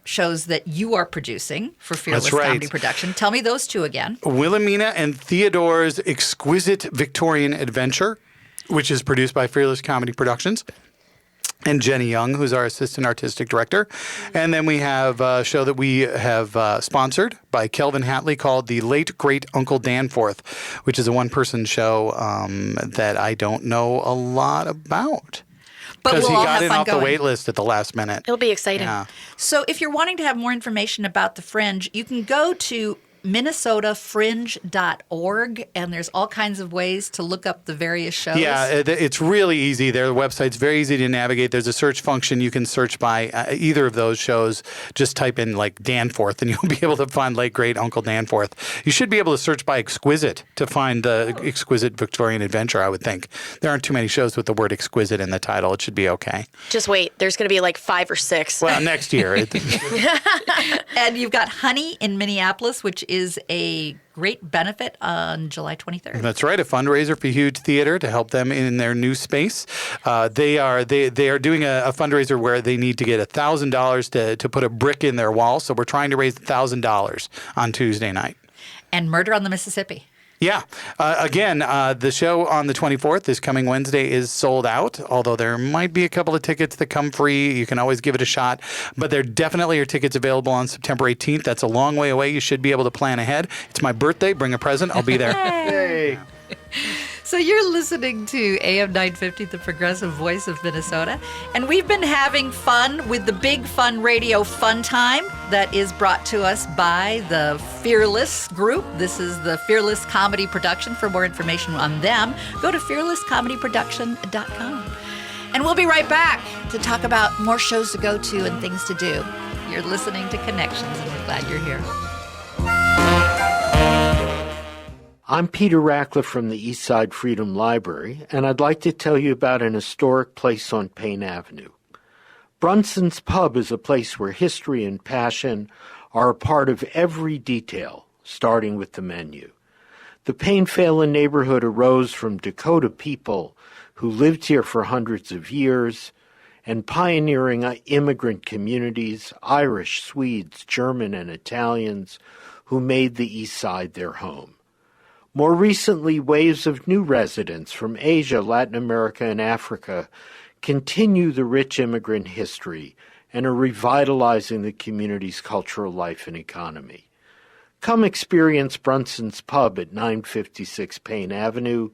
shows that you are producing for Fearless That's right. Comedy Production. Tell me those two again. Wilhelmina and Theodore's Exquisite Victorian Adventure, which is produced by Fearless Comedy Productions, and Jenny Young, who's our assistant artistic director. And then we have a show that we have sponsored by Kelvin Hatley called The Late Great Uncle Danforth, which is a one-person show that I don't know a lot about. But Because we'll he all got have in fun off the going. wait list at the last minute. It'll be exciting. Yeah. So, if you're wanting to have more information about the Fringe, you can go to minnesotafringe.org, and there's all kinds of ways to look up the various shows. Yeah, it's really easy. Their website's very easy to navigate. There's a search function. You can search by either of those shows. Just type in like Danforth, and you'll be able to find Late Great Uncle Danforth. You should be able to search by Exquisite to find the Exquisite Victorian Adventure, I would think. There aren't too many shows with the word exquisite in the title. It should be okay. Just wait. There's going to be like 5 or 6. Well, next year. And you've got Honey in Minneapolis, which is a great benefit on July 23rd. That's right, a fundraiser for Huge Theater to help them in their new space. They are doing a fundraiser where they need to get $1,000 to put a brick in their wall. So we're trying to raise $1,000 on Tuesday night. And Murder on the Mississippi. Yeah. Again, the show on the 24th, this coming Wednesday, is sold out, although there might be a couple of tickets that come free. You can always give it a shot. But there definitely are tickets available on September 18th. That's a long way away. You should be able to plan ahead. It's my birthday. Bring a present. I'll be there. Hey. So you're listening to AM 950, the progressive voice of Minnesota. And we've been having fun with the Big Fun Radio Fun Time that is brought to us by the Fearless Group. This is the Fearless Comedy Production. For more information on them, go to fearlesscomedyproduction.com. And we'll be right back to talk about more shows to go to and things to do. You're listening to Connections, and we're glad you're here. I'm Peter Ratcliffe from the Eastside Freedom Library, and I'd like to tell you about an historic place on Payne Avenue. Brunson's Pub is a place where history and passion are a part of every detail, starting with the menu. The Payne-Phelan neighborhood arose from Dakota people who lived here for hundreds of years, and pioneering immigrant communities, Irish, Swedes, German, and Italians, who made the East Side their home. More recently, waves of new residents from Asia, Latin America, and Africa continue the rich immigrant history and are revitalizing the community's cultural life and economy. Come experience Brunson's Pub at 956 Payne Avenue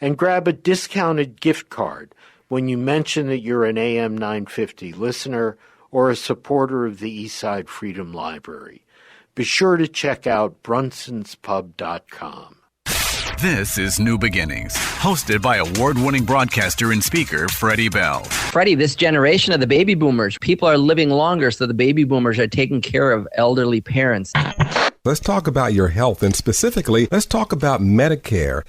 and grab a discounted gift card when you mention that you're an AM 950 listener or a supporter of the Eastside Freedom Library. Be sure to check out brunsonspub.com. This is New Beginnings, hosted by award-winning broadcaster and speaker Freddie Bell. Freddie, this generation of the baby boomers, people are living longer, so the baby boomers are taking care of elderly parents. Let's talk about your health, and specifically, let's talk about Medicare.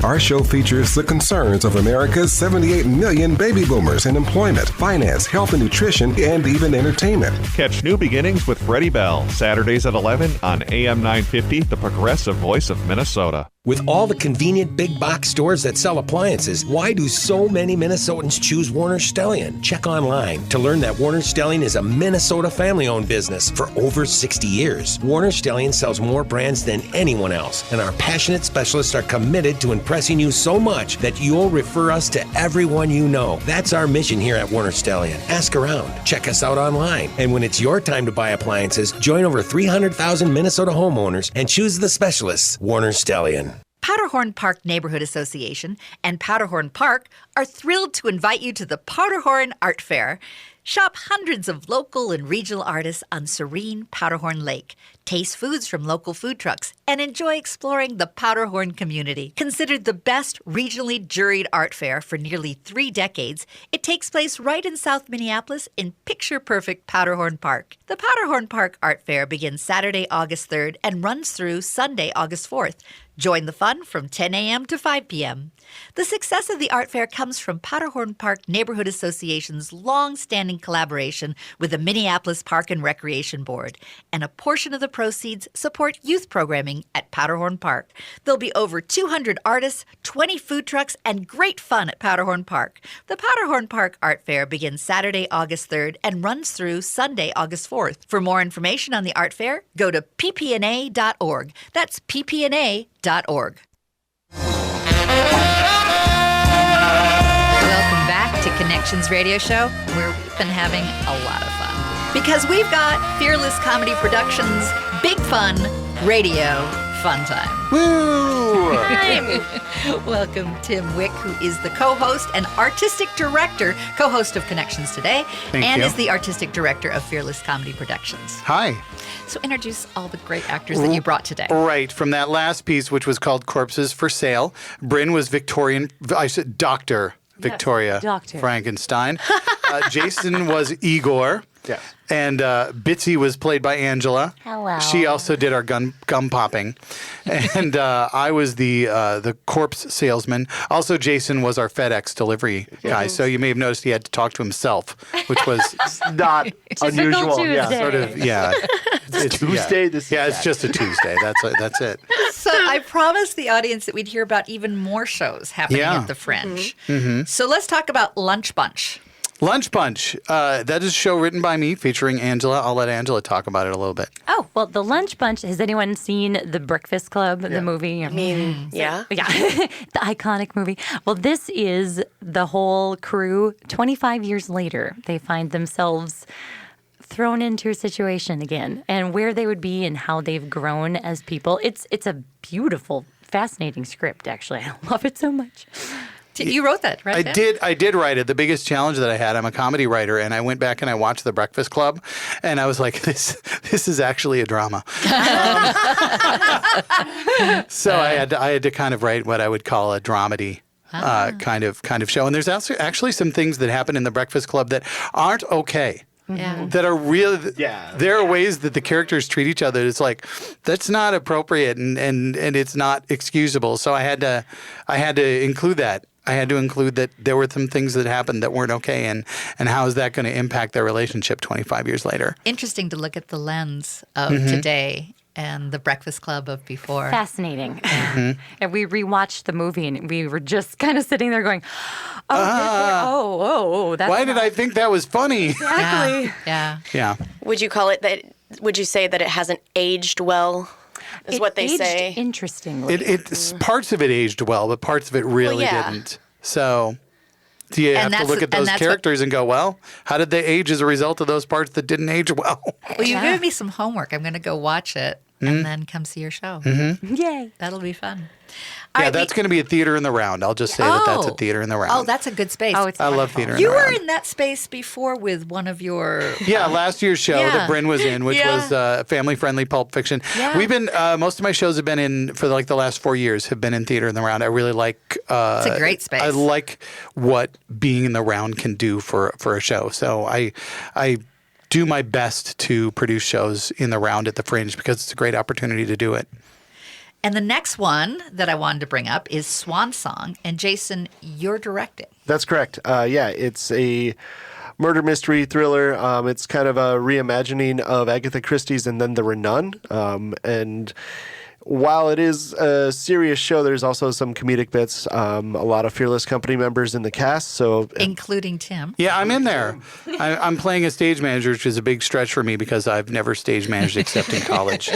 Our show features the concerns of America's 78 million baby boomers in employment, finance, health and nutrition, and even entertainment. Catch New Beginnings with Freddie Bell, Saturdays at 11 on AM 950, the progressive voice of Minnesota. With all the convenient big box stores that sell appliances, why do so many Minnesotans choose Warner Stellian? Check online to learn that Warner Stellian is a Minnesota family-owned business for over 60 years. Warner Stellian sells more brands than anyone else, and our passionate specialists are committed to impressing you so much that you'll refer us to everyone you know. That's our mission here at Warner Stellian. Ask around, check us out online, and when it's your time to buy appliances, join over 300,000 Minnesota homeowners and choose the specialists, Warner Stellian. Powderhorn Park Neighborhood Association and Powderhorn Park are thrilled to invite you to the Powderhorn Art Fair. Shop hundreds of local and regional artists on serene Powderhorn Lake. Taste foods from local food trucks and enjoy exploring the Powderhorn community. Considered the best regionally juried art fair for nearly 3 decades, it takes place right in South Minneapolis in picture-perfect Powderhorn Park. The Powderhorn Park Art Fair begins Saturday, August 3rd and runs through Sunday, August 4th. Join the fun from 10 a.m. to 5 p.m. The success of the art fair comes from Powderhorn Park Neighborhood Association's long-standing collaboration with the Minneapolis Park and Recreation Board, and a portion of the proceeds support youth programming at Powderhorn Park. There'll be over 200 artists, 20 food trucks, and great fun at Powderhorn Park. The Powderhorn Park Art Fair begins Saturday, August 3rd and runs through Sunday, August 4th. For more information on the art fair, go to ppna.org. That's ppna.org. Welcome back to Connections Radio Show, where we've been having a lot of fun. Because we've got Fearless Comedy Productions' Big Fun Radio Fun Time. Woo! Welcome, Tim Wick, who is the co-host and artistic director, co-host of Connections Today, Thank and you. is the artistic director of Fearless Comedy Productions. Hi. So introduce all the great actors that you brought today. Right, from that last piece, which was called Corpses for Sale, Bryn was Dr. Victoria Doctor. Frankenstein. Jason was Igor. Yes. And Bitsy was played by Angela. Hello. She also did our gum popping. And I was the corpse salesman. Also, Jason was our FedEx delivery guy. So you may have noticed he had to talk to himself, which was not unusual. Tuesday. Yeah. sort of, yeah. It's Tuesday. Yeah, This yeah, it's just a Tuesday. That's it. So I promised the audience that we'd hear about even more shows happening Yeah. at the Fringe. So let's talk about Lunch Bunch. Lunch Bunch. That is a show written by me featuring Angela. I'll let Angela talk about it a little bit. Oh, well, The Lunch Bunch. Has anyone seen The Breakfast Club, the movie? I mean, yeah. Yeah, the iconic movie. Well, this is the whole crew. 25 years later, they find themselves thrown into a situation again, and where they would be and how they've grown as people. It's a beautiful, fascinating script, actually. I love it so much. You wrote that, right? I did write it. The biggest challenge that I had, I'm a comedy writer, and I went back and I watched The Breakfast Club, and I was like, this is actually a drama. So I had to kind of write what I would call a dramedy. Kind of show. And there's also actually some things that happen in The Breakfast Club that aren't okay. Yeah. That are real. Yeah. There are ways that the characters treat each other. It's like that's not appropriate and it's not excusable. So I had to include that. I had to include that there were some things that happened that weren't okay, and how is that going to impact their relationship 25 years later? Interesting to look at the lens of today and the Breakfast Club of before. Fascinating. And we rewatched the movie, and we were just kind of sitting there going, oh, that's Why did I think that was funny? exactly. Yeah. Yeah. Would you call it that? Would you say that it hasn't aged well? Is It what they aged say. Interestingly. It's parts of it aged well, but parts of it really yeah. didn't. So you And have to look at and those that's characters and go, well, how did they age as a result of those parts that didn't age well? Well, you've given me some homework. I'm going to go watch it and then come see your show. Yay. That'll be fun. Yeah, that's going to be a theater in the round. I'll just say that's a theater in the round. Oh, that's a good space. Oh, it's I love theater in You the were round. in that space before with one of your. Yeah, last year's show Yeah. that Bryn was in, which Yeah. was family-friendly pulp fiction. Yeah. We've been most of my shows have been in for like the last 4 years have been in theater in the round. I really like. It's a great space. I like what being in the round can do for a show. So I do my best to produce shows in the round at the Fringe because it's a great opportunity to do it. And the next one that I wanted to bring up is Swan Song. And Jason, you're directing. That's correct. Yeah, it's a murder mystery thriller. It's kind of a reimagining of Agatha Christie's And Then There Were None. And while it is a serious show, there's also some comedic bits. A lot of Fearless Company members in the cast. So Including Tim. Yeah, I'm in there. I'm playing a stage manager, which is a big stretch for me because I've never stage managed except in college.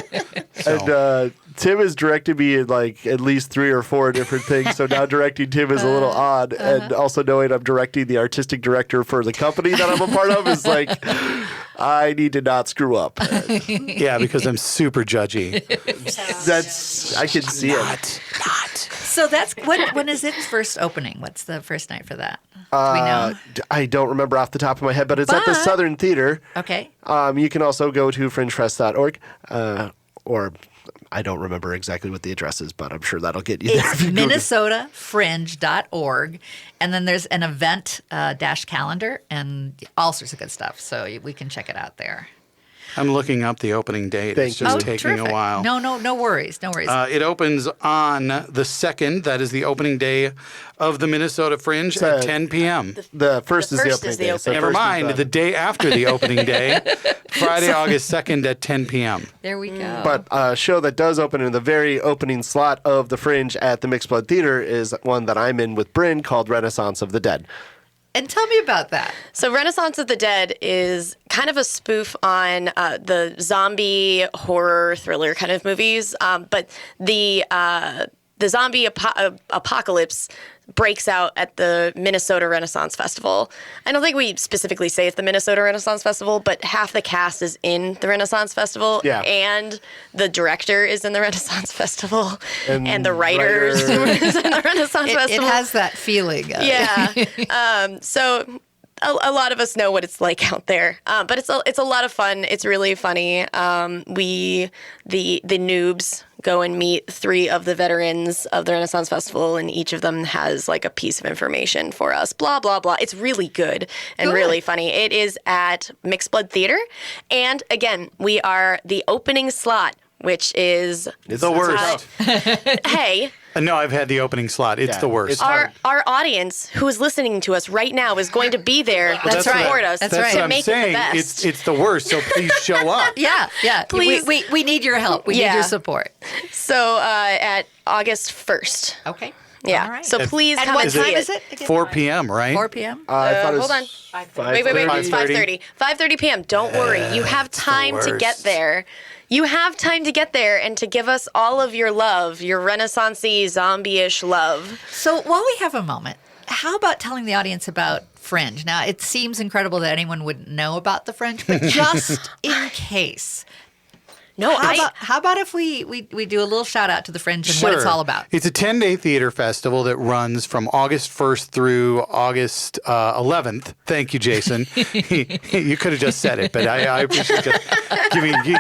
So. And Tim has directed me in like at least 3 or 4 different things. So now directing Tim is a little odd. And also knowing I'm directing the artistic director for the company that I'm a part of is like, I need to not screw up. Yeah, because I'm super judgy. I can see it. So that's when is its first opening? What's the first night for that? Do we know? I don't remember off the top of my head, but it's at the But- Southern Theater. Okay. You can also go to fringefest.org, or I don't remember exactly what the address is, but I'm sure that'll get you there. It's minnesotafringe.org. And then there's an event dash calendar and all sorts of good stuff. So we can check it out there. I'm looking up the opening date. It's just taking terrific. a while. No worries. No worries. It opens on the 2nd. That is the opening day of the Minnesota Fringe at 10 p.m. The first is the opening day. So Never first is mind, the day after the opening day, Friday, August 2nd at 10 p.m. There we go. But a show that does open in the very opening slot of the Fringe at the Mixed Blood Theater is one that I'm in with Bryn called Renaissance of the Dead. And tell me about that. So Renaissance of the Dead is kind of a spoof on the zombie horror thriller kind of movies, but the the zombie apocalypse breaks out at the Minnesota Renaissance Festival. I don't think we specifically say it's the Minnesota Renaissance Festival, but half the cast is in the Renaissance Festival, and the director is in the Renaissance Festival, and the writers is in the Renaissance Festival. It has that feeling. So a lot of us know what it's like out there, but it's a lot of fun. It's really funny. The noobs go and meet 3 of the veterans of the Renaissance Festival, and each of them has like a piece of information for us. Blah blah blah. It's really good and really funny. It is at Mixed Blood Theater, and again, we are the opening slot, which is the worst. Hey. No, I've had the opening slot. It's the worst. Our audience who is listening to us right now is going to be there to support us. That's what I'm saying. It's the worst. So please show up. Yeah. Please. We need your help. We need your support. So at August 1st. Okay. Yeah. All right. So please and come what and time see is it? Again? 4 p.m., right? 4 p.m.? I thought it was hold on. 5:30. Wait. It's 5:30. 5:30 p.m. Don't worry. You have time to get there. You have time to get there and to give us all of your love, your Renaissance-y, zombie-ish love. So while we have a moment, how about telling the audience about Fringe? Now, it seems incredible that anyone wouldn't know about the Fringe, but just in case. No, how about if we do a little shout out to the Fringe and what it's all about? It's a 10-day theater festival that runs from August 1st through August 11th. Thank you, Jason. You could have just said it, but I appreciate you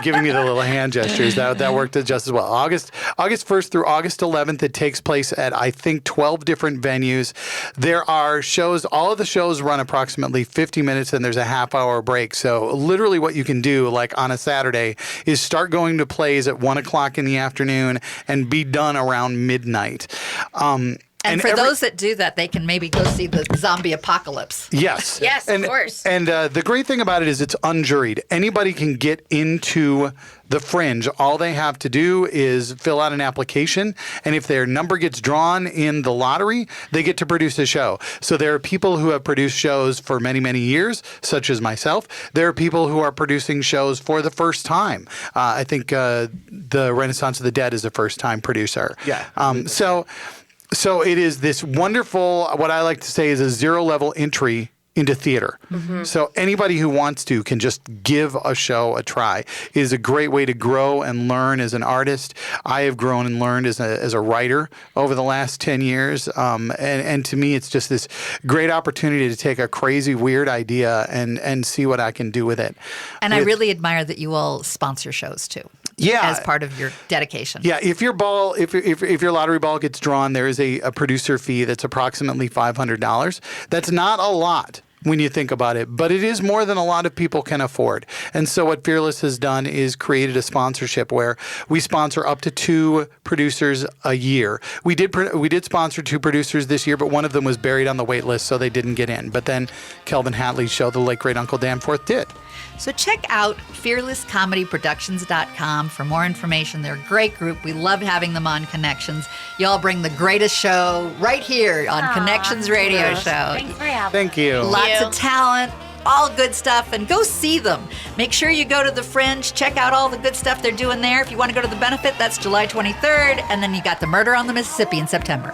giving me the little hand gestures. That worked just as well. August 1st through August 11th. It takes place at, I think, 12 different venues. There are shows. All of the shows run approximately 50 minutes, and there's a half-hour break. So literally what you can do, like on a Saturday, is start going to plays at 1 o'clock in the afternoon and be done around midnight. And for those that do that, they can maybe go see the zombie apocalypse. Yes. Yes, of course. And the great thing about it is it's unjuried. Anybody can get into the Fringe. All they have to do is fill out an application, and if their number gets drawn in the lottery, they get to produce a show. So there are people who have produced shows for many, many years, such as myself. There are people who are producing shows for the first time. I think the Renaissance of the Dead is a first-time producer. Yeah. So it is this wonderful, what I like to say is a zero-level entry into theater. Mm-hmm. So anybody who wants to can just give a show a try. It is a great way to grow and learn as an artist. I have grown and learned as a writer over the last 10 years. And to me, it's just this great opportunity to take a crazy, weird idea and see what I can do with it. And I really admire that you all sponsor shows too. Yeah. As part of your dedication. Yeah, if your lottery ball gets drawn, there is a producer fee that's approximately $500. That's not a lot when you think about it, but it is more than a lot of people can afford. And so what Fearless has done is created a sponsorship where we sponsor up to 2 producers a year. We did sponsor 2 producers this year, but one of them was buried on the wait list, so they didn't get in. But then Kelvin Hatley's show, The Late Great Uncle Danforth, did. So check out fearlesscomedyproductions.com for more information. They're a great group. We love having them on Connections. Y'all bring the greatest show right here on Connections Radio Show. Thanks for having Thank you. Lots of talent, all good stuff, and go see them. Make sure you go to the Fringe, check out all the good stuff they're doing there. If you want to go to the benefit, that's July 23rd, and then you got the Murder on the Mississippi in September.